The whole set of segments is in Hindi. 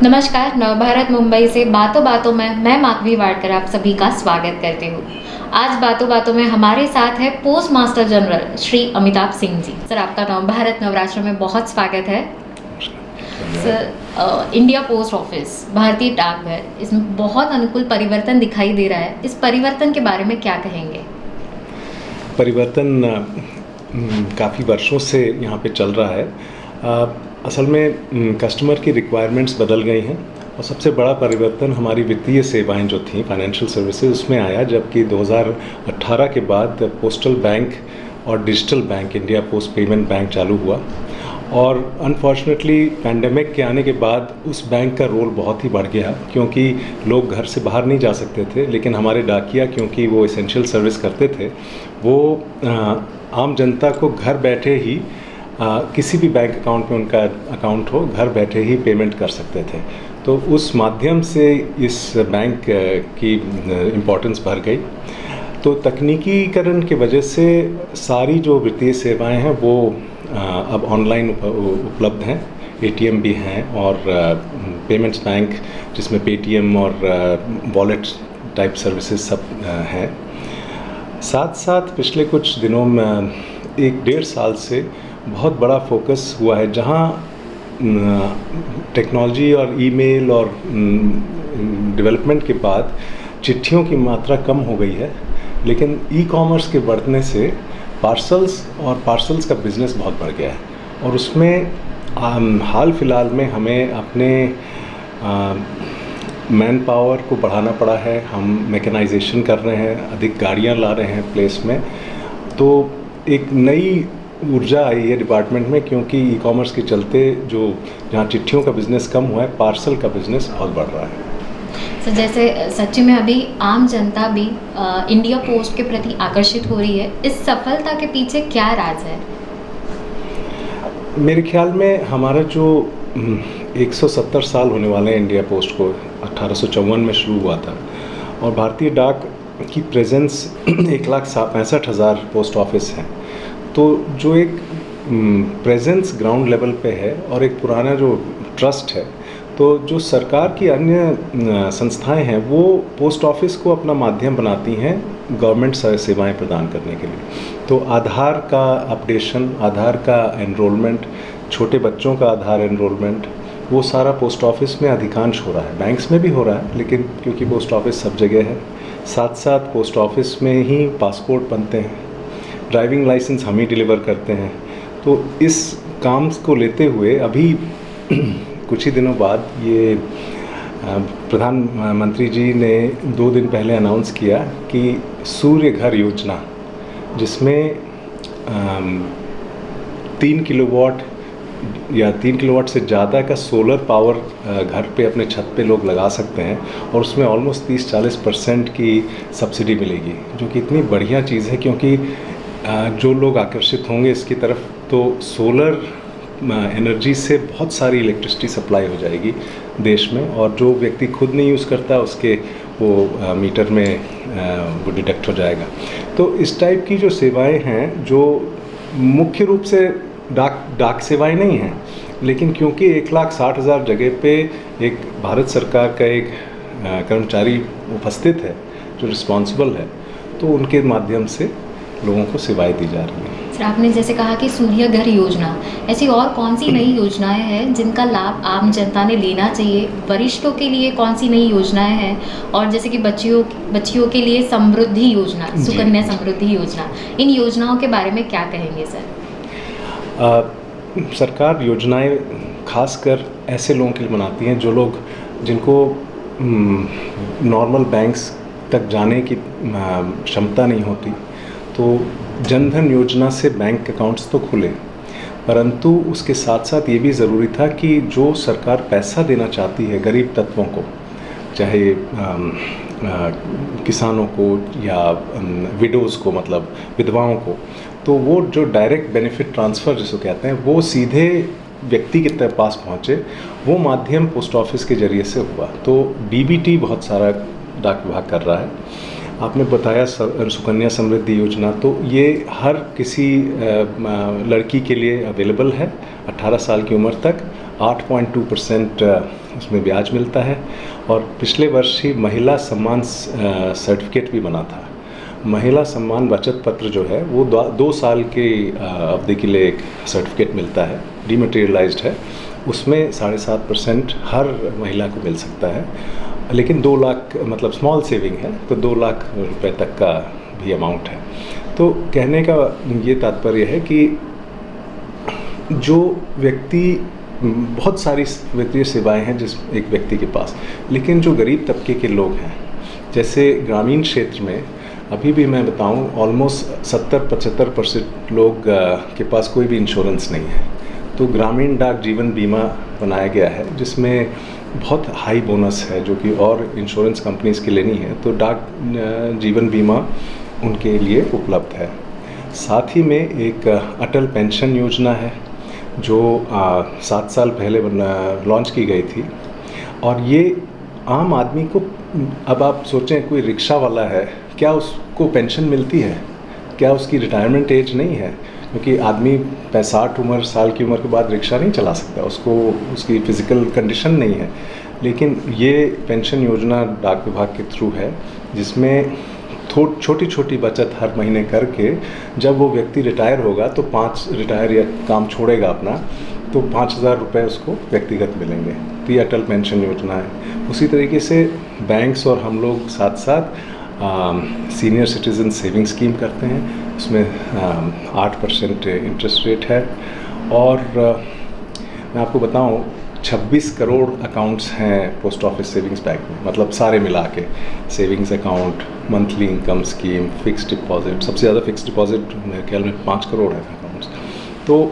नमस्कार, नवभारत मुंबई से बातों बातों में मैं माधवी वाडकर आप सभी का स्वागत करती हूँ। आज बातों बातों में हमारे साथ है post master general Shri Amitabh Singh ji. Sir, आपका नवभारत नवरात्र में बहुत स्वागत है। सर, इंडिया पोस्ट ऑफिस, भारतीय डाकघर, इसमें बहुत अनुकूल परिवर्तन दिखाई दे रहा है। इस परिवर्तन के बारे में क्या कहेंगे? परिवर्तन काफ़ी वर्षों से यहाँ पे चल रहा है। असल में कस्टमर की रिक्वायरमेंट्स बदल गई हैं और सबसे बड़ा परिवर्तन हमारी वित्तीय सेवाएं जो थी, फाइनेंशियल सर्विसेज, उसमें आया, जबकि 2018 के बाद पोस्टल बैंक और digital bank, India post payment bank चालू हुआ। और अनफॉर्चुनेटली पैंडेमिक के आने के बाद उस बैंक का रोल बहुत ही बढ़ गया, क्योंकि लोग घर से बाहर नहीं जा सकते थे, लेकिन हमारे डाकिया, क्योंकि वो एसेंशियल सर्विस करते थे, वो आम जनता को घर बैठे ही किसी भी बैंक अकाउंट में उनका अकाउंट हो, घर बैठे ही पेमेंट कर सकते थे। तो उस माध्यम से इस बैंक की इम्पोर्टेंस बढ़ गई। तो तकनीकीकरण की वजह से सारी जो वित्तीय सेवाएं हैं वो अब ऑनलाइन उपलब्ध हैं। एटीएम भी हैं और पेमेंट्स बैंक, जिसमें पेटीएम और वॉलेट टाइप सर्विसेज सब हैं। साथ साथ पिछले कुछ दिनों में 1-1.5 साल से बहुत बड़ा फोकस हुआ है, जहां टेक्नोलॉजी और ईमेल और डेवलपमेंट के बाद चिट्ठियों की मात्रा कम हो गई है, लेकिन ई कॉमर्स के बढ़ने से पार्सल्स का बिज़नेस बहुत बढ़ गया है। और उसमें हाल फिलहाल में हमें अपने मैन पावर को बढ़ाना पड़ा है। हम मैकेनाइजेशन कर रहे हैं, अधिक गाड़ियां ला रहे हैं प्लेस में। तो एक नई ऊर्जा आई है डिपार्टमेंट में, क्योंकि ई कॉमर्स के चलते जहाँ चिट्ठियों का बिज़नेस कम हुआ है, पार्सल का बिज़नेस बहुत बढ़ रहा है। सर, जैसे सच में अभी आम जनता भी इंडिया पोस्ट के प्रति आकर्षित हो रही है, इस सफलता के पीछे क्या राज है? मेरे ख्याल में हमारा जो 170 साल होने वाले हैं इंडिया पोस्ट को, 1854 में शुरू हुआ था, और भारतीय डाक की प्रेजेंस 1,65,000 पोस्ट ऑफिस हैं। तो जो एक प्रेजेंस ग्राउंड लेवल पे है और एक पुराना जो ट्रस्ट है, तो जो सरकार की अन्य संस्थाएं हैं वो पोस्ट ऑफिस को अपना माध्यम बनाती हैं गवर्नमेंट सेवाएं प्रदान करने के लिए। तो आधार का अपडेशन, आधार का एनरोलमेंट, छोटे बच्चों का आधार एनरोलमेंट, वो सारा पोस्ट ऑफिस में अधिकांश हो रहा है। बैंक्स में भी हो रहा है, लेकिन क्योंकि पोस्ट ऑफिस सब जगह है, साथ साथ पोस्ट ऑफिस में ही पासपोर्ट बनते हैं, ड्राइविंग लाइसेंस हम ही डिलीवर करते हैं। तो इस काम को लेते हुए अभी कुछ ही दिनों बाद ये प्रधानमंत्री जी ने 2 दिन पहले अनाउंस किया कि सूर्य घर योजना, जिसमें 3 किलोवाट या 3 किलोवाट से ज़्यादा का सोलर पावर घर पे अपने छत पे लोग लगा सकते हैं, और उसमें ऑलमोस्ट 30-40% की सब्सिडी मिलेगी, जो कि इतनी बढ़िया चीज़ है, क्योंकि जो लोग आकर्षित होंगे इसकी तरफ, तो सोलर एनर्जी से बहुत सारी इलेक्ट्रिसिटी सप्लाई हो जाएगी देश में, और जो व्यक्ति खुद नहीं यूज़ करता उसके वो मीटर में वो डिडक्ट हो जाएगा। तो इस टाइप की जो सेवाएं हैं, जो मुख्य रूप से डाक सेवाएं नहीं हैं, लेकिन क्योंकि 1,60,000 जगह पे एक भारत सरकार का एक कर्मचारी उपस्थित है जो रिस्पॉन्सिबल है, तो उनके माध्यम से लोगों को सेवाएं दी जा रही हैं। सर, आपने जैसे कहा कि सूर्य घर योजना, ऐसी और कौन सी नई योजनाएं हैं जिनका लाभ आम जनता ने लेना चाहिए? वरिष्ठों के लिए कौन सी नई योजनाएं हैं, और जैसे कि बच्चियों के लिए समृद्धि योजना, सुकन्या समृद्धि योजना, इन योजनाओं के बारे में क्या कहेंगे सर? सरकार योजनाएं खासकर ऐसे लोगों के लिए बनाती हैं जिनको नॉर्मल बैंक्स तक जाने की क्षमता नहीं होती। तो जनधन योजना से बैंक अकाउंट्स तो खुले, परंतु उसके साथ साथ ये भी ज़रूरी था कि जो सरकार पैसा देना चाहती है गरीब तत्वों को, चाहे किसानों को या विडोज़ को, मतलब विधवाओं को, तो वो जो डायरेक्ट बेनिफिट ट्रांसफ़र जिसको कहते हैं, वो सीधे व्यक्ति के पास पहुँचे, वो माध्यम पोस्ट ऑफिस के ज़रिए से हुआ। तो डीबीटी बहुत सारा डाक विभाग कर रहा है। आपने बताया सुकन्या समृद्धि योजना, तो ये हर किसी लड़की के लिए अवेलेबल है 18 साल की उम्र तक। 8.2% उसमें ब्याज मिलता है। और पिछले वर्ष ही महिला सम्मान सर्टिफिकेट भी बना था। महिला सम्मान बचत पत्र जो है वो 2 साल की अवधि के लिए एक सर्टिफिकेट मिलता है, डीमटेरियलाइज्ड है। उसमें 7.5% हर महिला को मिल सकता है, लेकिन 2 लाख मतलब स्मॉल सेविंग है, तो 2 लाख रुपए तक का भी अमाउंट है। तो कहने का ये तात्पर्य है कि जो व्यक्ति, बहुत सारी वित्तीय सेवाएं हैं जिस एक व्यक्ति के पास, लेकिन जो गरीब तबके के लोग हैं, जैसे ग्रामीण क्षेत्र में अभी भी मैं बताऊं ऑलमोस्ट 70-75% लोग के पास कोई भी इंश्योरेंस नहीं है। तो ग्रामीण डाक जीवन बीमा बनाया गया है जिसमें बहुत हाई बोनस है जो कि और इंश्योरेंस कंपनीज़ के लिए नहीं है, तो डाक जीवन बीमा उनके लिए उपलब्ध है। साथ ही में एक अटल पेंशन योजना है जो 7 साल पहले लॉन्च की गई थी, और ये आम आदमी को, अब आप सोचें कोई रिक्शा वाला है, क्या उसको पेंशन मिलती है? क्या उसकी रिटायरमेंट एज नहीं है? क्योंकि आदमी 65 साल की उम्र के बाद रिक्शा नहीं चला सकता, उसको उसकी फ़िज़िकल कंडीशन नहीं है। लेकिन ये पेंशन योजना डाक विभाग के थ्रू है जिसमें छोटी छोटी बचत हर महीने करके जब वो व्यक्ति रिटायर होगा तो रिटायर या काम छोड़ेगा अपना, तो 5,000 रुपये उसको व्यक्तिगत मिलेंगे। तो ये अटल पेंशन योजना है। उसी तरीके से बैंक्स और हम लोग साथ साथ सीनियर सिटीज़न सेविंग स्कीम करते हैं, उसमें 8% इंटरेस्ट रेट है। और मैं आपको बताऊं 26 करोड़ अकाउंट्स हैं पोस्ट ऑफिस सेविंग्स बैंक में, मतलब सारे मिला के, savings account, monthly income scheme, fixed deposit, सबसे ज़्यादा फिक्स्ड डिपॉजिट मेरे ख्याल में 5 करोड़ है अकाउंट्स। तो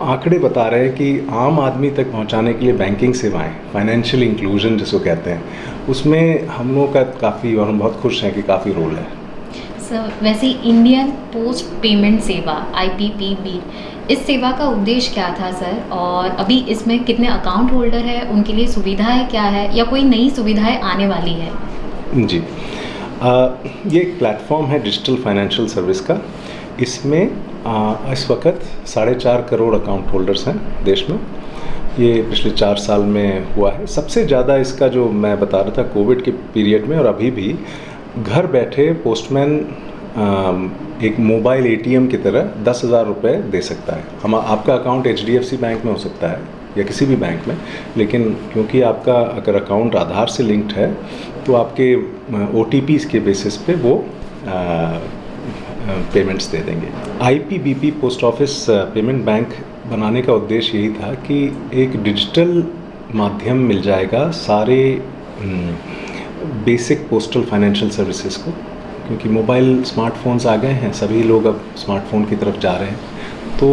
आंकड़े बता रहे हैं कि आम आदमी तक पहुंचाने के लिए बैंकिंग सेवाएं, फाइनेंशियल इंक्लूजन जिसको कहते हैं, उसमें हम लोगों का काफ़ी, और हम बहुत खुश हैं कि काफ़ी रोल है। सर, वैसे इंडियन पोस्ट पेमेंट सेवा IPPB, इस सेवा का उद्देश्य क्या था सर? और अभी इसमें कितने अकाउंट होल्डर है, उनके लिए सुविधाएं क्या है, या कोई नई सुविधाएं आने वाली है? जी, ये एक प्लेटफॉर्म है डिजिटल फाइनेंशियल सर्विस का। इसमें इस वक्त 4.5 करोड़ अकाउंट होल्डर्स हैं देश में। ये पिछले 4 साल में हुआ है। सबसे ज़्यादा इसका जो मैं बता रहा था कोविड के पीरियड में, और अभी भी घर बैठे पोस्टमैन एक मोबाइल ATM की तरह 10,000 रुपये दे सकता है। आपका अकाउंट HDFC बैंक में हो सकता है या किसी भी बैंक में, लेकिन क्योंकि आपका अगर अकाउंट आधार से लिंक्ड है तो आपके OTPs के बेसिस पे वो पेमेंट्स दे देंगे। IPBP post office payment bank बनाने का उद्देश्य यही था कि एक डिजिटल माध्यम मिल जाएगा सारे बेसिक पोस्टल फाइनेंशियल सर्विसेज को, क्योंकि मोबाइल स्मार्टफोन्स आ गए हैं, सभी लोग अब स्मार्टफोन की तरफ जा रहे हैं। तो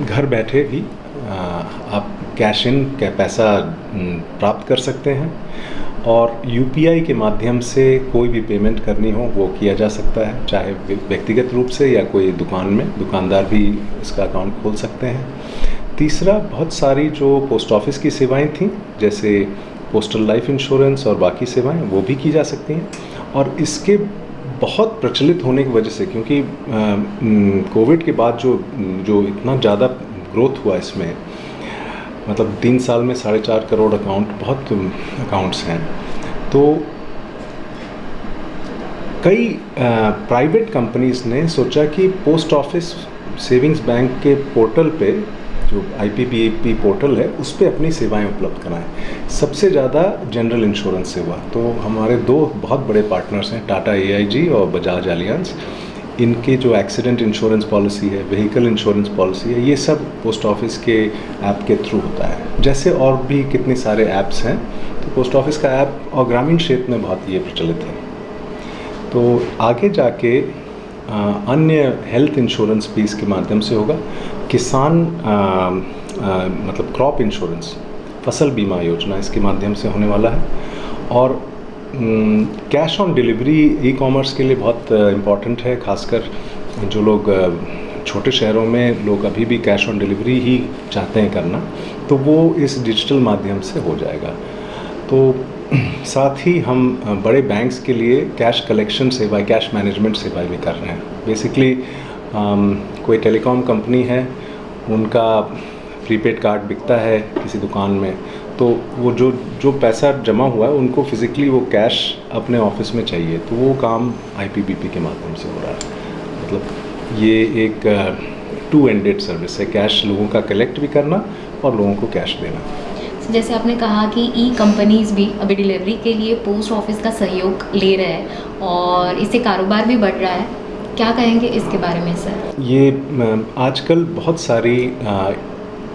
घर बैठे भी आप कैश इन पैसा प्राप्त कर सकते हैं, और UPI के माध्यम से कोई भी पेमेंट करनी हो वो किया जा सकता है, चाहे व्यक्तिगत रूप से या कोई दुकान में, दुकानदार भी इसका अकाउंट खोल सकते हैं। तीसरा, बहुत सारी जो पोस्ट ऑफिस की सेवाएं थीं, जैसे पोस्टल लाइफ इंश्योरेंस और बाकी सेवाएं, वो भी की जा सकती हैं। और इसके बहुत प्रचलित होने की वजह से, क्योंकि कोविड के बाद जो इतना ज़्यादा ग्रोथ हुआ इसमें, मतलब 3 साल में 4.5 करोड़ अकाउंट, बहुत अकाउंट्स हैं। तो कई प्राइवेट कंपनीज़ ने सोचा कि पोस्ट ऑफिस सेविंग्स बैंक के पोर्टल पे, जो IPBP पोर्टल है, उस पे अपनी सेवाएं उपलब्ध कराएं। सबसे ज़्यादा जनरल इंश्योरेंस से हुआ, तो हमारे 2 बहुत बड़े पार्टनर्स हैं, टाटा AIG और बजाज एलियंस। इनके जो एक्सीडेंट इंश्योरेंस पॉलिसी है, व्हीकल इंश्योरेंस पॉलिसी है, ये सब पोस्ट ऑफिस के ऐप के थ्रू होता है। जैसे और भी कितने सारे ऐप्स हैं, तो पोस्ट ऑफिस का ऐप और ग्रामीण क्षेत्र में बहुत ये प्रचलित है। तो आगे जाके अन्य हेल्थ इंश्योरेंस भी इसके माध्यम से होगा। किसान मतलब क्रॉप इंश्योरेंस, फसल बीमा योजना इसके माध्यम से होने वाला है। और कैश ऑन डिलीवरी ई-कॉमर्स के लिए बहुत इम्पॉर्टेंट है, खासकर जो लोग छोटे शहरों में लोग अभी भी कैश ऑन डिलीवरी ही चाहते हैं करना, तो वो इस डिजिटल माध्यम से हो जाएगा। तो साथ ही हम बड़े बैंक्स के लिए कैश कलेक्शन सेवाएं, कैश मैनेजमेंट सेवाएं भी कर रहे हैं। बेसिकली कोई टेलीकॉम कंपनी है, उनका प्रीपेड कार्ड बिकता है किसी दुकान में, तो वो जो पैसा जमा हुआ है उनको फिज़िकली वो कैश अपने ऑफिस में चाहिए, तो वो काम IPBP के माध्यम से हो रहा है। मतलब ये एक टू एंडेड सर्विस है, कैश लोगों का कलेक्ट भी करना और लोगों को कैश देना। जैसे आपने कहा कि कंपनीज़ भी अभी डिलीवरी के लिए पोस्ट ऑफिस का सहयोग ले रहे हैं और इससे कारोबार भी बढ़ रहा है, क्या कहेंगे इसके बारे में सर? ये आजकल बहुत सारी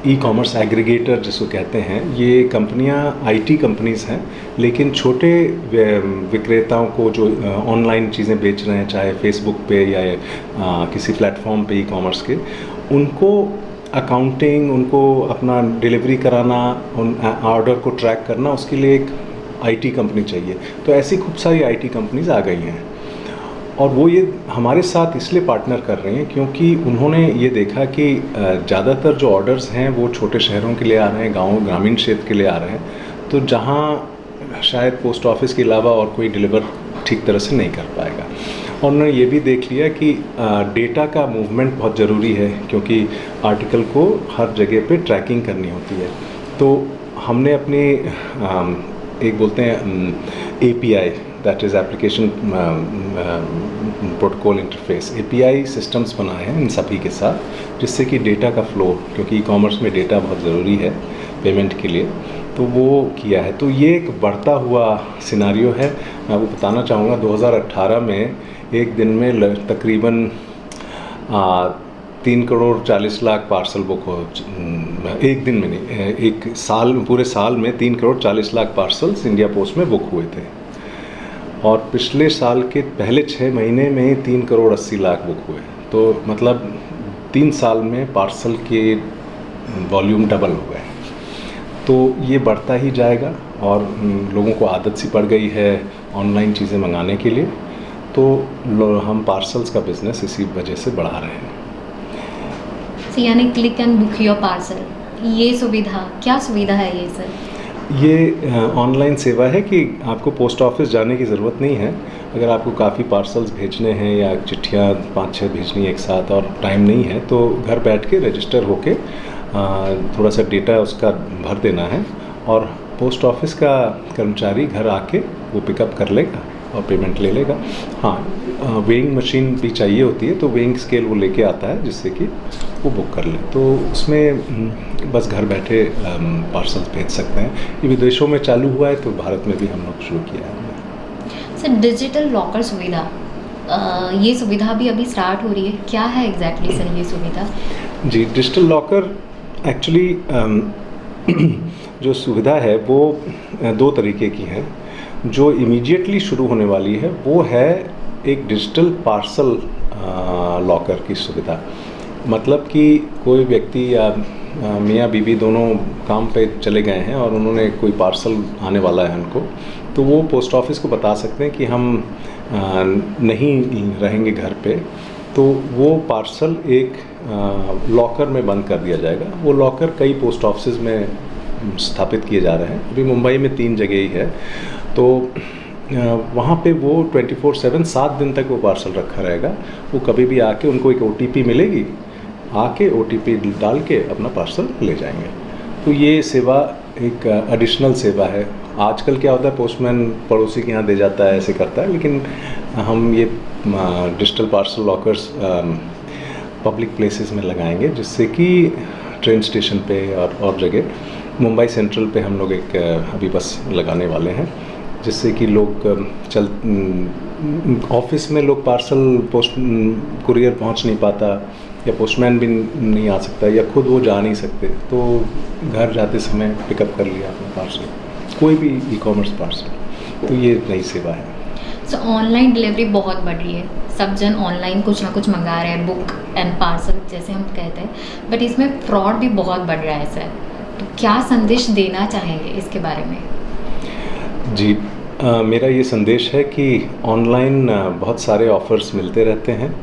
ई-कॉमर्स एग्रीगेटर जिसको कहते हैं, ये कंपनियां IT कंपनीज़ हैं, लेकिन छोटे विक्रेताओं को जो ऑनलाइन चीज़ें बेच रहे हैं, चाहे फेसबुक पे या किसी प्लेटफॉर्म पे ई-कॉमर्स के, उनको अकाउंटिंग, उनको अपना डिलीवरी कराना, उन ऑर्डर को ट्रैक करना, उसके लिए एक IT कंपनी चाहिए। तो ऐसी खूब सारी IT कंपनीज़ आ गई हैं और वो ये हमारे साथ इसलिए पार्टनर कर रही हैं क्योंकि उन्होंने ये देखा कि ज़्यादातर जो ऑर्डर्स हैं वो छोटे शहरों के लिए आ रहे हैं, गाँव ग्रामीण क्षेत्र के लिए आ रहे हैं, तो जहाँ शायद पोस्ट ऑफिस के अलावा और कोई डिलीवर ठीक तरह से नहीं कर पाएगा। और उन्होंने ये भी देख लिया कि डेटा का मूवमेंट बहुत ज़रूरी है क्योंकि आर्टिकल को हर जगह पे ट्रैकिंग करनी होती है। तो हमने अपनी एक बोलते हैं API, that is application protocol interface, API systems बनाए हैं इन सभी के साथ, जिससे कि डेटा का फ्लो, क्योंकि ई-कॉमर्स में डेटा बहुत ज़रूरी है पेमेंट के लिए, तो वो किया है। तो ये एक बढ़ता हुआ सिनारियो है। मैं आपको बताना चाहूँगा 2018 में एक दिन में तकरीबन 3 करोड़ 40 लाख पार्सल बुक हो, एक दिन में नहीं, एक साल, पूरे साल में 3 crore 40 lakh parcels India post में बुक हुए थे। और पिछले साल के पहले 6 महीने में 3 करोड़ 80 लाख बुक हुए। तो मतलब 3 साल में पार्सल के वॉल्यूम डबल हो गए। तो ये बढ़ता ही जाएगा और लोगों को आदत सी पड़ गई है ऑनलाइन चीज़ें मंगाने के लिए, तो हम पार्सल्स का बिज़नेस इसी वजह से बढ़ा रहे हैं। यानी click and book your parcel, ये सुविधा, क्या सुविधा है ये सर? ये ऑनलाइन सेवा है कि आपको पोस्ट ऑफिस जाने की ज़रूरत नहीं है। अगर आपको काफ़ी पार्सल्स भेजने हैं या चिट्ठियाँ 5-6 भेजनी है एक साथ और टाइम नहीं है, तो घर बैठ के रजिस्टर होके थोड़ा सा डेटा उसका भर देना है और पोस्ट ऑफिस का कर्मचारी घर आके वो पिकअप कर लेगा और पेमेंट ले लेगा। हाँ, वेइंग मशीन भी चाहिए होती है, तो वेइंग स्केल वो लेके आता है जिससे कि वो बुक कर ले, तो उसमें बस घर बैठे पार्सल्स भेज सकते हैं। ये विदेशों में चालू हुआ है, तो भारत में भी हम लोग शुरू किया है। सर, डिजिटल लॉकर सुविधा, ये सुविधा भी अभी स्टार्ट हो रही है, क्या है एग्जैक्टली सर ये सुविधा? जी, डिजिटल लॉकर एक्चुअली जो सुविधा है वो 2 तरीके की है। जो इमीडिएटली शुरू होने वाली है वो है एक डिजिटल पार्सल लॉकर की सुविधा। मतलब कि कोई व्यक्ति या मियाँ बीवी दोनों काम पे चले गए हैं और उन्होंने कोई पार्सल आने वाला है उनको, तो वो पोस्ट ऑफिस को बता सकते हैं कि हम नहीं रहेंगे घर पे, तो वो पार्सल एक लॉकर में बंद कर दिया जाएगा। वो लॉकर कई पोस्ट ऑफिस में स्थापित किए जा रहे हैं, अभी मुंबई में 3 जगह ही है। तो वहाँ पे वो 24/7 7 दिन तक वो पार्सल रखा रहेगा। वो कभी भी आके, उनको एक OTP मिलेगी, आके OTP डाल के अपना पार्सल ले जाएंगे। तो ये सेवा एक एडिशनल सेवा है। आजकल क्या होता है, पोस्टमैन पड़ोसी के यहाँ दे जाता है, ऐसे करता है, लेकिन हम ये digital parcel lockers public places में लगाएंगे, जिससे कि ट्रेन स्टेशन पे और जगह, मुंबई सेंट्रल पे हम लोग एक अभी बस लगाने वाले हैं, जिससे कि लोग ऑफिस में लोग पार्सल कुरियर पहुंच नहीं पाता या पोस्टमैन भी नहीं आ सकता या खुद वो जा नहीं सकते, तो घर जाते समय पिकअप कर लिया अपना पार्सल, कोई भी ई-कॉमर्स पार्सल। तो ये नई सेवा है। सो ऑनलाइन डिलीवरी बहुत बढ़ रही है, सब जन ऑनलाइन कुछ ना कुछ मंगा रहे हैं, बुक एंड पार्सल जैसे हम कहते हैं, बट इसमें फ्रॉड भी बहुत बढ़ रहा है सर, तो क्या संदेश देना चाहेंगे इसके बारे में? जी, मेरा ये संदेश है कि ऑनलाइन बहुत सारे ऑफ़र्स मिलते रहते हैं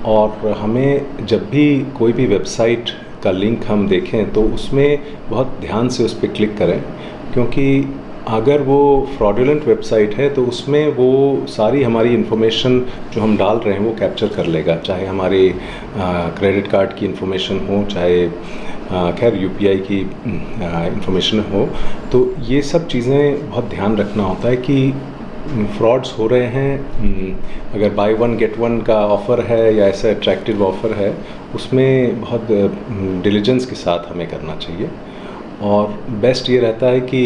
और हमें जब भी कोई भी वेबसाइट का लिंक हम देखें तो उसमें बहुत ध्यान से उस पर क्लिक करें, क्योंकि अगर वो फ्रॉडुलेंट वेबसाइट है तो उसमें वो सारी हमारी इन्फॉर्मेशन जो हम डाल रहे हैं वो कैप्चर कर लेगा, चाहे हमारे क्रेडिट कार्ड की इन्फॉर्मेशन हो, चाहे खैर यूपीआई की इन्फॉर्मेशन हो। तो ये सब चीज़ें बहुत ध्यान रखना होता है कि फ्रॉड्स हो रहे हैं, अगर बाय वन गेट वन का ऑफ़र है या ऐसा अट्रैक्टिव ऑफ़र है, उसमें बहुत डिलिजेंस के साथ हमें करना चाहिए। और बेस्ट ये रहता है कि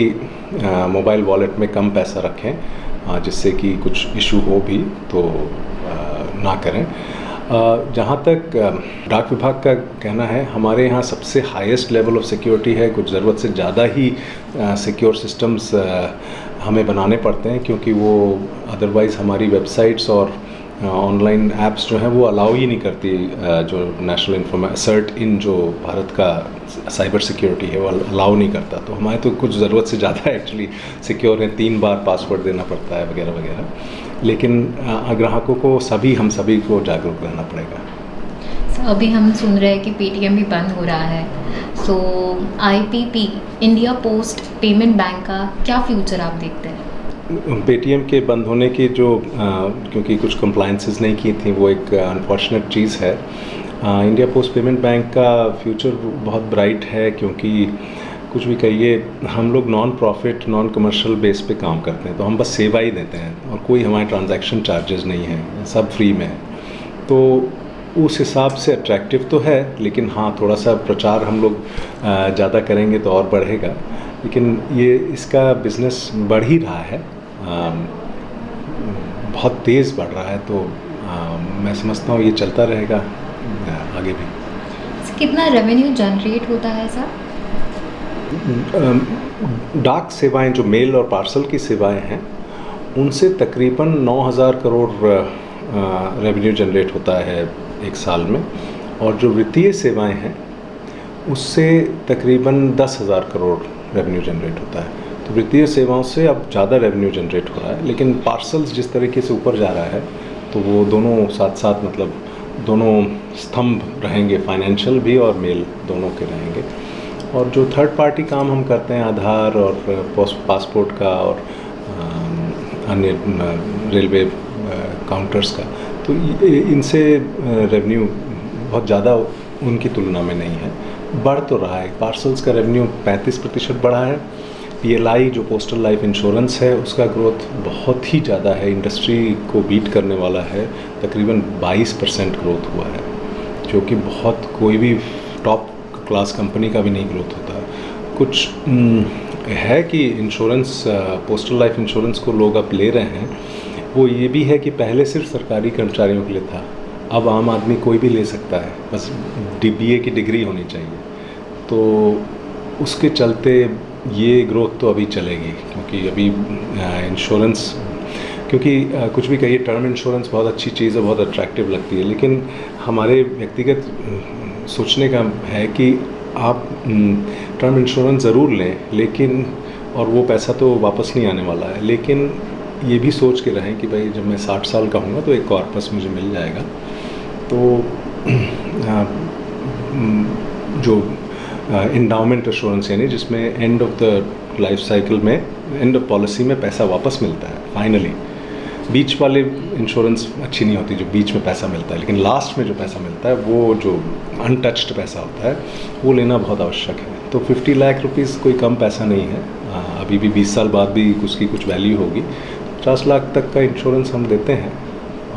मोबाइल वॉलेट में कम पैसा रखें, जिससे कि कुछ इशू हो भी तो ना करें। जहाँ तक डाक विभाग का कहना है, हमारे यहाँ सबसे हाईएस्ट लेवल ऑफ सिक्योरिटी है, कुछ ज़रूरत से ज़्यादा ही सिक्योर सिस्टम्स हमें बनाने पड़ते हैं, क्योंकि वो अदरवाइज़ हमारी वेबसाइट्स और ऑनलाइन ऐप्स जो हैं वो अलाउ ही नहीं करती, जो नेशनल सर्ट इन जो भारत का साइबर सिक्योरिटी है वो अलाउ नहीं करता। तो हमारे तो कुछ ज़रूरत से ज़्यादा एक्चुअली सिक्योर है, 3 बार पासवर्ड देना पड़ता है वगैरह वगैरह। लेकिन ग्राहकों को हम सभी को जागरूक रहना पड़ेगा। अभी हम सुन रहे हैं कि पेटीएम भी बंद हो रहा है, so IPP India post payment bank का क्या फ्यूचर आप देखते हैं? पेटीएम के बंद होने की जो क्योंकि कुछ कंप्लायंसेस नहीं की थी, वो एक अनफॉर्चुनेट चीज़ है। इंडिया पोस्ट पेमेंट बैंक का फ्यूचर बहुत ब्राइट है, क्योंकि कुछ भी कहिए, हम लोग non profit non commercial base पे काम करते हैं, तो हम बस सेवा ही देते हैं और कोई हमारे ट्रांजैक्शन चार्जेस नहीं है, सब फ्री में है। तो उस हिसाब से अट्रैक्टिव तो है, लेकिन हाँ, थोड़ा सा प्रचार हम लोग ज़्यादा करेंगे तो और बढ़ेगा। लेकिन ये इसका बिज़नेस बढ़ ही रहा है, बहुत तेज़ बढ़ रहा है, तो मैं समझता हूँ ये चलता रहेगा आगे भी। कितना रेवेन्यू जनरेट होता है सर? डाक सेवाएं, जो मेल और पार्सल की सेवाएं हैं, उनसे तकरीबन 9,000 करोड़ रेवेन्यू जनरेट होता है एक साल में, और जो वित्तीय सेवाएं हैं उससे तकरीबन 10,000 करोड़ रेवेन्यू जनरेट होता है। तो वित्तीय सेवाओं से अब ज़्यादा रेवेन्यू जनरेट हो रहा है, लेकिन पार्सल्स जिस तरीके से ऊपर जा रहा है तो वो दोनों साथ साथ, मतलब दोनों स्तंभ रहेंगे, फाइनेंशियल भी और मेल दोनों के रहेंगे। और जो थर्ड पार्टी काम हम करते हैं, आधार और पासपोर्ट का और अन्य रेलवे काउंटर्स का, तो इनसे रेवेन्यू बहुत ज़्यादा उनकी तुलना में नहीं है, बढ़ तो रहा है। पार्सल्स का रेवेन्यू 35% बढ़ा है। पीएलआई जो पोस्टल लाइफ इंश्योरेंस है, उसका ग्रोथ बहुत ही ज़्यादा है, इंडस्ट्री को बीट करने वाला है, तकरीबन 22% ग्रोथ हुआ है, जो कि बहुत कोई भी टॉप क्लास कंपनी का भी नहीं ग्रोथ होता। कुछ है कि इंश्योरेंस, पोस्टल लाइफ इंश्योरेंस को लोग अब ले रहे हैं, वो ये भी है कि पहले सिर्फ सरकारी कर्मचारियों के लिए था, अब आम आदमी कोई भी ले सकता है, बस BA की डिग्री होनी चाहिए। तो उसके चलते ये ग्रोथ तो अभी चलेगी, क्योंकि अभी इंश्योरेंस, क्योंकि कुछ भी कहिए, टर्म इंश्योरेंस बहुत अच्छी चीज़ है, बहुत अट्रैक्टिव लगती है, लेकिन हमारे व्यक्तिगत सोचने का है कि आप टर्म इंश्योरेंस ज़रूर लें, लेकिन और वो पैसा तो वापस नहीं आने वाला है, लेकिन ये भी सोच के रहें कि भाई जब मैं 60 साल का हूँगा तो एक कॉर्पस मुझे मिल जाएगा। तो जो इंडाउमेंट एश्योरेंस, यानी जिसमें end of the life cycle में, एंड ऑफ पॉलिसी में पैसा वापस मिलता है फाइनली। बीच वाले इंश्योरेंस अच्छी नहीं होती जो बीच में पैसा मिलता है, लेकिन लास्ट में जो पैसा मिलता है, वो जो अनटच्ड पैसा होता है, वो लेना बहुत आवश्यक है। तो 50 लाख रुपीज़ कोई कम पैसा नहीं है, अभी भी 20 साल बाद भी उसकी कुछ वैल्यू होगी। 50 लाख तक का इंश्योरेंस हम देते हैं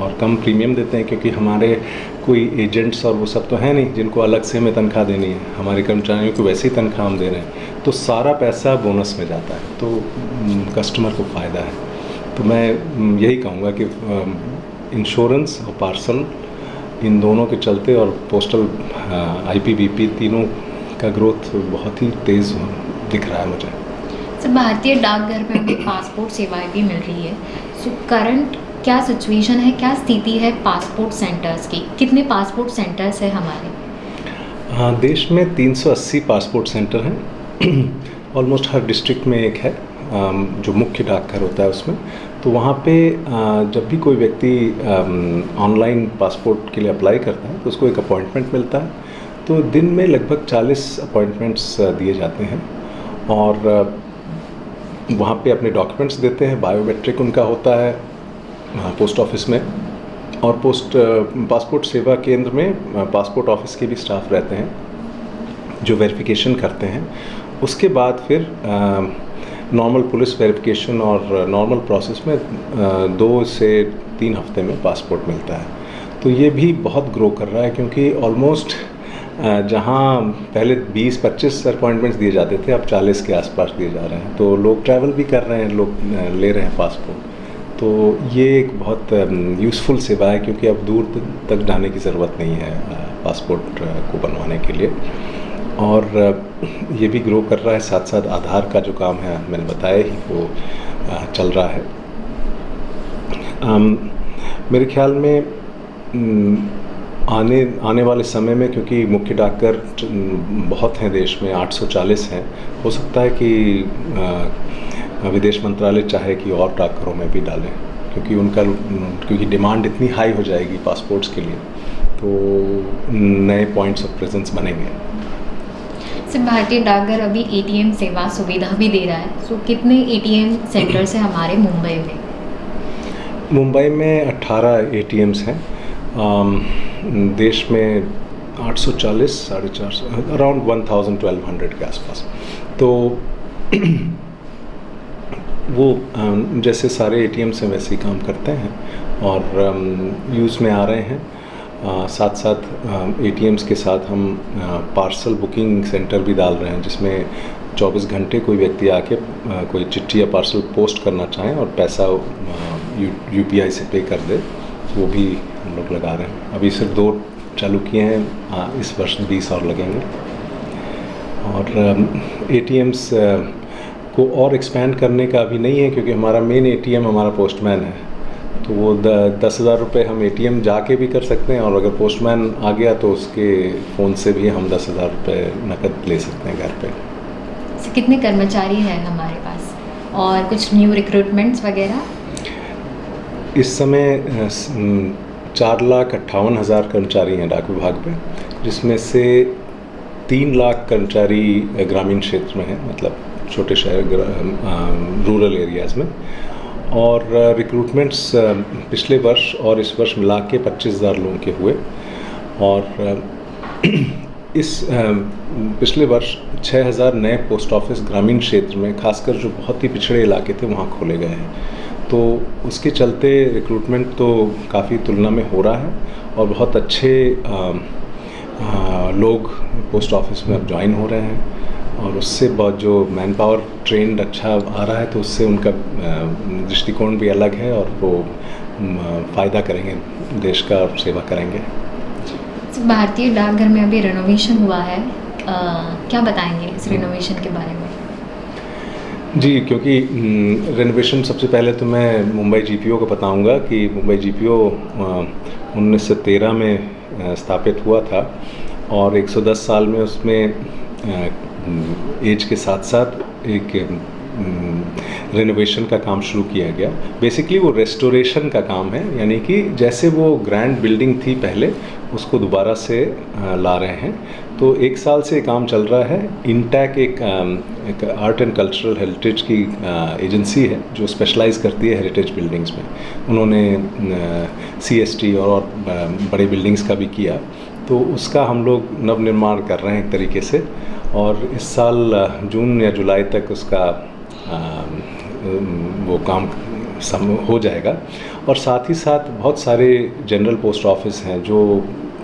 और कम प्रीमियम देते हैं, क्योंकि हमारे कोई एजेंट्स और वो सब तो है नहीं जिनको अलग से हमें तनख्वाह देनी है, हमारे कर्मचारियों को वैसे ही तनख्वाह हम दे रहे हैं, तो सारा पैसा बोनस में जाता है, तो कस्टमर को फ़ायदा है। तो मैं यही कहूँगा कि इंश्योरेंस और पार्सल, इन दोनों के चलते, और पोस्टल IPBP, तीनों का ग्रोथ बहुत ही तेज़ दिख रहा है मुझे। सर, भारतीय डाकघर में भी पासपोर्ट सेवाएं भी मिल रही है, सो करंट क्या सिचुएशन है, क्या स्थिति है पासपोर्ट सेंटर्स की? कितने पासपोर्ट सेंटर्स हैं हमारे? हाँ, देश में 380 पासपोर्ट सेंटर हैं, ऑलमोस्ट हर डिस्ट्रिक्ट में एक है, जो मुख्य डाकघर होता है उसमें। तो वहाँ पे जब भी कोई व्यक्ति ऑनलाइन पासपोर्ट के लिए अप्लाई करता है तो उसको एक अपॉइंटमेंट मिलता है। तो दिन में लगभग 40 अपॉइंटमेंट्स दिए जाते हैं, और वहाँ पे अपने डॉक्यूमेंट्स देते हैं, बायोमेट्रिक उनका होता है पोस्ट ऑफिस में, और पासपोर्ट सेवा केंद्र में पासपोर्ट ऑफिस के भी स्टाफ रहते हैं जो वेरिफिकेशन करते हैं। उसके बाद फिर नॉर्मल पुलिस वेरिफिकेशन और नॉर्मल प्रोसेस में 2 से 3 हफ्ते में पासपोर्ट मिलता है। तो ये भी बहुत ग्रो कर रहा है, क्योंकि ऑलमोस्ट जहाँ पहले 20-25 अपॉइंटमेंट्स दिए जाते थे, अब 40 के आसपास दिए जा रहे हैं। तो लोग ट्रैवल भी कर रहे हैं, लोग ले रहे हैं पासपोर्ट। तो ये एक बहुत यूज़फुल सेवा है, क्योंकि अब दूर तक जाने की ज़रूरत नहीं है पासपोर्ट को बनवाने के लिए। और ये भी ग्रो कर रहा है। साथ साथ आधार का जो काम है मैंने बताया ही, वो चल रहा है। मेरे ख्याल में आने वाले समय में, क्योंकि मुख्य डाकघर बहुत हैं देश में, 840 हैं, हो सकता है कि विदेश मंत्रालय चाहे कि और डाकघरों में भी डालें, क्योंकि डिमांड इतनी हाई हो जाएगी पासपोर्ट्स के लिए, तो नए पॉइंट्स ऑफ प्रेजेंस बनेंगे। सिर्फ भारतीय डाकघर अभी ATM सेवा सुविधा भी दे रहा है, सो कितने ATM सेंटर्स हैं हमारे मुंबई में? मुंबई में 18 ATMs हैं। देश में 840, 450, अराउंड 1000-1200 के आसपास। तो वो जैसे सारे ATMs हैं वैसे ही काम करते हैं और यूज़ में आ रहे हैं। साथ साथ ATMs के साथ हम पार्सल बुकिंग सेंटर भी डाल रहे हैं, जिसमें 24 घंटे कोई व्यक्ति आके कोई चिट्ठी या पार्सल पोस्ट करना चाहें और पैसा UPI से पे कर दे, वो भी हम लोग लगा रहे हैं। अभी सिर्फ 2 चालू किए हैं, इस वर्ष 20 और लगेंगे। और ATMs को और एक्सपेंड करने का अभी नहीं है, क्योंकि हमारा मेन ATM हमारा पोस्टमैन है, तो वो 10,000 रुपये हम ATM जाके भी कर सकते हैं, और अगर पोस्टमैन आ गया तो उसके फ़ोन से भी हम 10,000 रुपये नकद ले सकते हैं घर पे। कितने कर्मचारी हैं हमारे पास, और कुछ न्यू रिक्रूटमेंट्स वगैरह? इस समय 4,58,000 कर्मचारी हैं डाक विभाग में, जिसमें से 3 लाख कर्मचारी ग्रामीण क्षेत्र में हैं, मतलब छोटे शहर रूरल एरियाज़ में। और रिक्रूटमेंट्स पिछले वर्ष और इस वर्ष मिला के 25,000 लोगों के हुए। और इस पिछले वर्ष 6,000 नए पोस्ट ऑफिस ग्रामीण क्षेत्र में, खासकर जो बहुत ही पिछड़े इलाके थे, वहाँ खोले गए हैं। तो उसके चलते रिक्रूटमेंट तो काफ़ी तुलना में हो रहा है, और बहुत अच्छे लोग पोस्ट ऑफिस में अब ज्वाइन हो रहे हैं, और उससे बहुत जो मैन पावर ट्रेंड अच्छा आ रहा है, तो उससे उनका दृष्टिकोण भी अलग है, और वो फ़ायदा करेंगे देश का और सेवा करेंगे। भारतीय डाकघर में अभी रेनोवेशन हुआ है, क्या बताएंगे इस रेनोवेशन के बारे में? जी, क्योंकि रेनोवेशन, सबसे पहले तो मैं मुंबई GPO को बताऊंगा कि मुंबई GPO 1913 में स्थापित हुआ था, और 110 साल में उसमें एज के साथ साथ एक रेनोवेशन का काम शुरू किया गया। बेसिकली वो रेस्टोरेशन का काम है, यानी कि जैसे वो ग्रैंड बिल्डिंग थी पहले, उसको दोबारा से ला रहे हैं। तो 1 साल से काम चल रहा है। इंटैक एक आर्ट एंड कल्चरल हेरिटेज की एजेंसी है जो स्पेशलाइज करती है हेरिटेज बिल्डिंग्स में। उन्होंने CST और बड़े बिल्डिंग्स का भी किया, तो उसका हम लोग नवनिर्माण कर रहे हैं एक तरीके से, और इस साल जून या जुलाई तक उसका वो काम हो जाएगा। और साथ ही साथ बहुत सारे जनरल पोस्ट ऑफिस हैं जो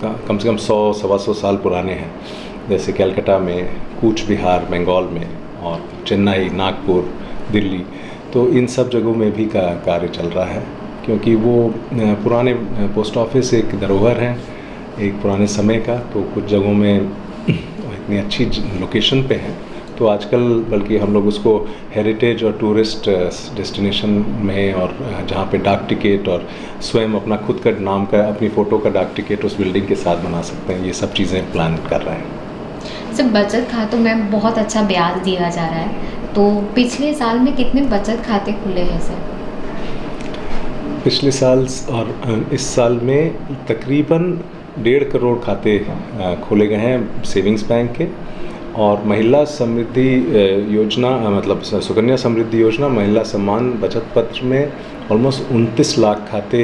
कम से कम 100-125 साल पुराने हैं, जैसे कलकत्ता में, कूच बिहार बंगाल में, और चेन्नई, नागपुर, दिल्ली। तो इन सब जगहों में भी कार्य चल रहा है, क्योंकि वो पुराने पोस्ट ऑफिस एक धरोहर हैं, एक पुराने समय का। तो कुछ जगहों में इतनी अच्छी लोकेशन पे हैं, तो आजकल बल्कि हम लोग उसको हेरिटेज और टूरिस्ट डेस्टिनेशन में, और जहाँ पे डाक टिकट और स्वयं अपना खुद का नाम का, अपनी फ़ोटो का डाक टिकट उस बिल्डिंग के साथ बना सकते हैं। ये सब चीज़ें प्लान कर रहे हैं। सर, बचत खातों में बहुत अच्छा ब्याज दिया जा रहा है, तो पिछले साल में कितने बचत खाते खुले हैं सर? पिछले साल और इस साल में तकरीबन 1.5 करोड़ खाते खोले गए हैं सेविंग्स बैंक के, और महिला समृद्धि योजना मतलब सुकन्या समृद्धि योजना, महिला सम्मान बचत पत्र में ऑलमोस्ट 29 लाख खाते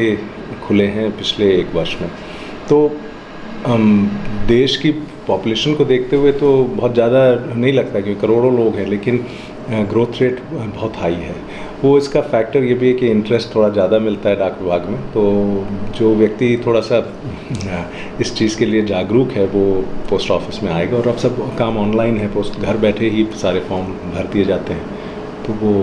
खुले हैं पिछले 1 वर्ष में। तो देश की पॉपुलेशन को देखते हुए तो बहुत ज़्यादा नहीं लगता क्योंकि करोड़ों लोग हैं, लेकिन ग्रोथ रेट बहुत हाई है। वो इसका फैक्टर ये भी है कि इंटरेस्ट थोड़ा ज़्यादा मिलता है डाक विभाग में, तो जो व्यक्ति थोड़ा सा इस चीज़ के लिए जागरूक है वो पोस्ट ऑफिस में आएगा। और अब सब काम ऑनलाइन है, पोस्ट घर बैठे ही सारे फॉर्म भर दिए जाते हैं, तो वो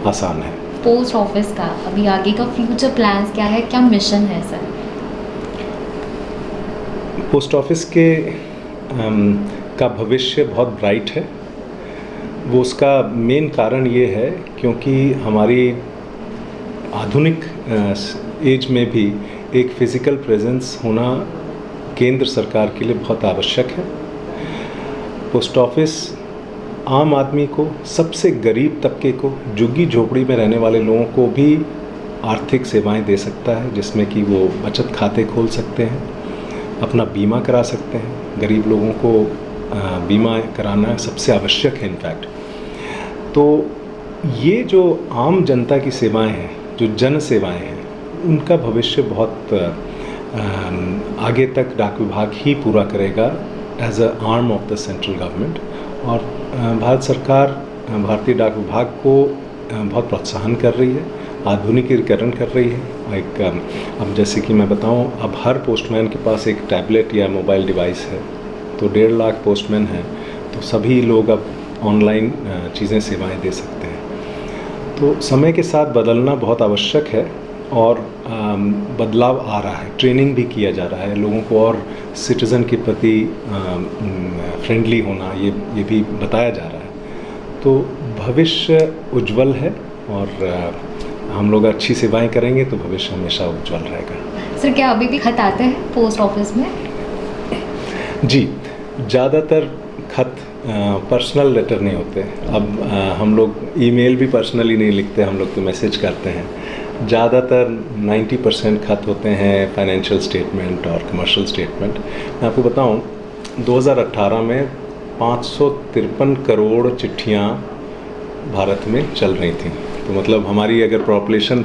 आसान है। पोस्ट ऑफिस का अभी आगे का फ्यूचर प्लान्स क्या है, क्या मिशन है सर? पोस्ट ऑफिस के का भविष्य बहुत ब्राइट है। वो उसका मेन कारण ये है क्योंकि हमारी आधुनिक एज में भी एक फ़िज़िकल प्रेजेंस होना केंद्र सरकार के लिए बहुत आवश्यक है। पोस्ट ऑफिस आम आदमी को, सबसे गरीब तबके को, झुग्गी झोपड़ी में रहने वाले लोगों को भी आर्थिक सेवाएं दे सकता है, जिसमें कि वो बचत खाते खोल सकते हैं, अपना बीमा करा सकते हैं। गरीब लोगों को बीमा कराना सबसे आवश्यक है इनफैक्ट। तो ये जो आम जनता की सेवाएं हैं, जो जन सेवाएं हैं, उनका भविष्य बहुत आगे तक डाक विभाग ही पूरा करेगा as a arm of the central government. और भारत सरकार भारतीय डाक विभाग को बहुत प्रोत्साहन कर रही है, आधुनिकीकरण कर रही है। अब जैसे कि मैं बताऊं, अब हर पोस्टमैन के पास एक टैबलेट या मोबाइल डिवाइस है, तो 1.5 लाख पोस्टमैन हैं, तो सभी लोग अब ऑनलाइन चीज़ें सेवाएं दे सकते हैं। तो समय के साथ बदलना बहुत आवश्यक है और बदलाव आ रहा है, ट्रेनिंग भी किया जा रहा है लोगों को, और सिटीज़न के प्रति फ्रेंडली होना ये भी बताया जा रहा है। तो भविष्य उज्जवल है और हम लोग अच्छी सेवाएं करेंगे तो भविष्य हमेशा उज्जवल रहेगा। सर, क्या अभी भी खत आते हैं पोस्ट ऑफिस में? जी, ज़्यादातर खत पर्सनल लेटर नहीं होते। अब हम लोग ईमेल भी पर्सनली नहीं लिखते, हम लोग तो मैसेज करते हैं। ज़्यादातर 90% खत होते हैं फाइनेंशियल स्टेटमेंट और कमर्शियल स्टेटमेंट। मैं आपको बताऊं, 2018 में 553 करोड़ चिट्ठियां भारत में चल रही थी। तो मतलब हमारी अगर पॉपुलेशन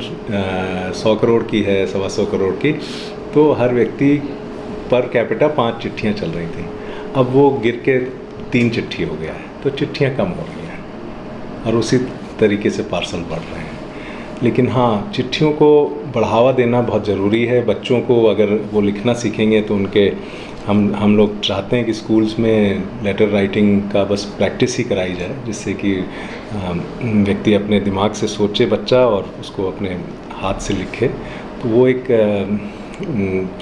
100 करोड़ की है, 125 करोड़ की, तो हर व्यक्ति पर कैपिटा 5 चिट्ठियाँ चल रही थी। अब वो गिर के 3 चिट्ठी हो गया है, तो चिट्ठियाँ कम हो रही हैं और उसी तरीके से पार्सल बढ़ रहे हैं। लेकिन हाँ, चिट्ठियों को बढ़ावा देना बहुत ज़रूरी है। बच्चों को अगर वो लिखना सीखेंगे तो उनके हम लोग चाहते हैं कि स्कूल्स में लेटर राइटिंग का बस प्रैक्टिस ही कराई जाए, जिससे कि व्यक्ति अपने दिमाग से सोचे बच्चा और उसको अपने हाथ से लिखे। तो वो एक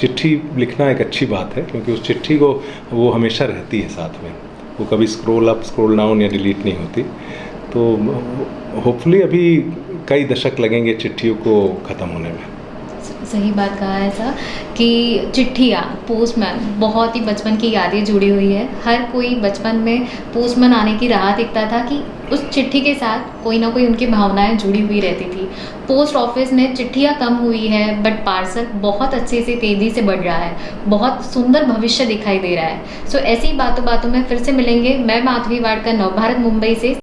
चिट्ठी लिखना एक अच्छी बात है, क्योंकि उस चिट्ठी को वो हमेशा रहती है साथ में, वो कभी स्क्रॉल अप स्क्रॉल डाउन या डिलीट नहीं होती। तो होपफुली अभी कई दशक लगेंगे चिट्ठियों को ख़त्म होने में। सही बात कहा है सर कि चिट्ठियाँ, पोस्टमैन, बहुत ही बचपन की यादें जुड़ी हुई है। हर कोई बचपन में पोस्टमैन आने की राह देखता था कि उस चिट्ठी के साथ कोई ना कोई उनकी भावनाएं जुड़ी हुई रहती थी। पोस्ट ऑफिस में चिट्ठियाँ कम हुई है, बट पार्सल बहुत अच्छे से तेज़ी से बढ़ रहा है, बहुत सुंदर भविष्य दिखाई दे रहा है। सो ऐसी बातों में फिर से मिलेंगे। मैं माधवी वाडकर, नवभारत मुंबई से।